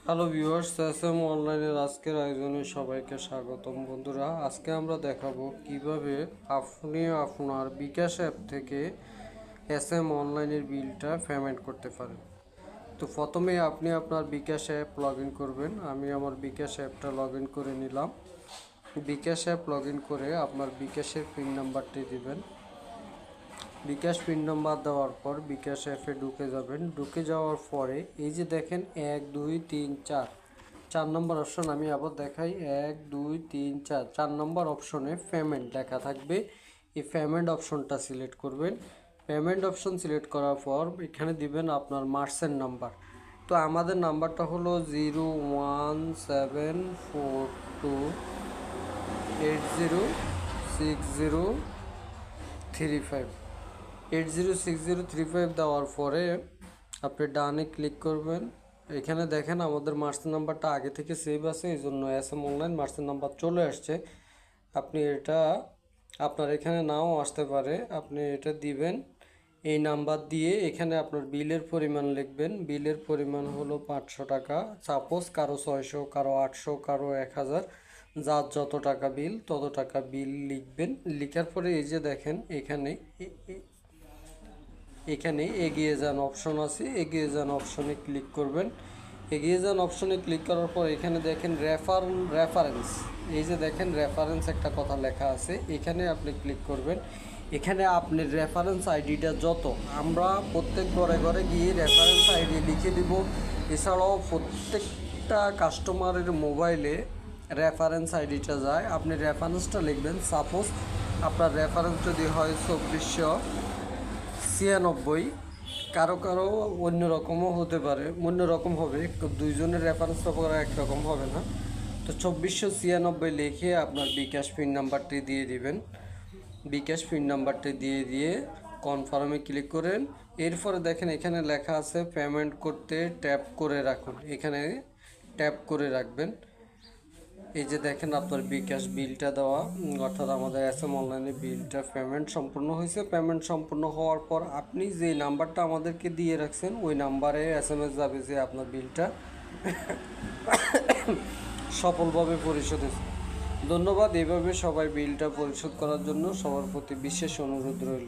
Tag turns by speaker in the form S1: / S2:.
S1: Hello viewers, SM অনলাইনের আজকের আয়োজনে সবাইকে স্বাগতম। বন্ধুরা, আজকে আমরা দেখাবো কিভাবে আপনি আপনার বিকাশ অ্যাপ থেকে এসএম অনলাইনের বিলটা পেমেন্ট করতে পারেন। তো প্রথমে আপনি আপনার বিকাশ অ্যাপ লগ ইন করবেন। আমি আমার বিকাশ অ্যাপটা লগ ইন করে নিলাম। বিকাশ অ্যাপ লগ ইন করে আপনার বিকাশের পিন নাম্বারটি দিবেন। বিকাশ পিন নাম্বার দেওয়ার পর বিকাশ অ্যাপে ঢুকে যাবেন। ঢুকে যাওয়ার পরে এই যে দেখেন 1 2 3 4 নম্বর অপশন, আমি আবার দেখাই 1 2 3 4 নম্বর অপশনে পেমেন্ট লেখা থাকবে। এই পেমেন্ট অপশনটা সিলেক্ট করবেন। পেমেন্ট অপশন সিলেক্ট করার পর এখানে দিবেন আপনার মার্চেন্ট নাম্বার। তো আমাদের নাম্বারটা হলো 01742806035। 806035 দেওয়ার পরে আপনি ডানে ক্লিক করবেন। এখানে দেখেন আমাদের মার্চেন্ট নাম্বারটা আগে থেকে সেভ আছে, এই জন্য এসএম অনলাইন মার্চেন্ট নাম্বার চলে আসছে। আপনি এটা আপনার এখানে নাও আসতে পারে, আপনি এটা দিবেন। এই নাম্বার দিয়ে এখানে আপনার বিলের পরিমাণ লিখবেন। বিলের পরিমাণ হলো 500 টাকা। সাপোজ কারো 600, কারো 800, কারো 1000, যার যত টাকা বিল তত টাকা বিল লিখবেন। লিখার পরে এই যে দেখেন এখানে এগিয়ে যান অপশন আছে, এগিয়ে যান অপশনে ক্লিক করবেন। এগিয়ে যান অপশনে ক্লিক করার পর এখানে দেখেন রেফারেন্স, এই যে দেখেন রেফারেন্স একটা কথা লেখা আছে, এখানে আপনি ক্লিক করবেন। এখানে আপনি রেফারেন্স আইডিটা যত, আমরা প্রত্যেক ঘরে ঘরে গিয়ে রেফারেন্স আইডি লিখে দিব। এছাড়াও প্রত্যেকটা কাস্টমারের মোবাইলে রেফারেন্স আইডিটা যায়, আপনি রেফারেন্সটা লিখবেন। সাপোজ আপনার রেফারেন্স যদি হয় 2496, কারো কারো অন্য রকমও হতে পারে, অন্য রকম হবে, দুইজনের রেফারেন্সটা পরে একরকম হবে না। তো 2496 লিখে আপনার বিকাশ পিন নাম্বারটি দিয়ে দিবেন। বিকাশ পিন নাম্বারটি দিয়ে কনফার্মে ক্লিক করেন। এরপরে দেখেন এখানে লেখা আছে পেমেন্ট করতে ট্যাপ করে রাখুন, এখানে ট্যাপ করে রাখবেন। এই যে দেখেন আপনার বিকাশ বিলটা দেওয়া, অর্থাৎ আমাদের এসএম অনলাইনে বিলটা পেমেন্ট সম্পূর্ণ হয়েছে। পেমেন্ট সম্পূর্ণ হওয়ার পর আপনি যে নাম্বারটা আমাদেরকে দিয়ে রাখছেন ওই নাম্বারে এসএমএস যাবে যে আপনার বিলটা সফলভাবে পরিশোধ হয়েছে। ধন্যবাদ। এভাবে সবাই বিলটা পরিশোধ করার জন্য সবার প্রতি বিশেষ অনুরোধ রইল।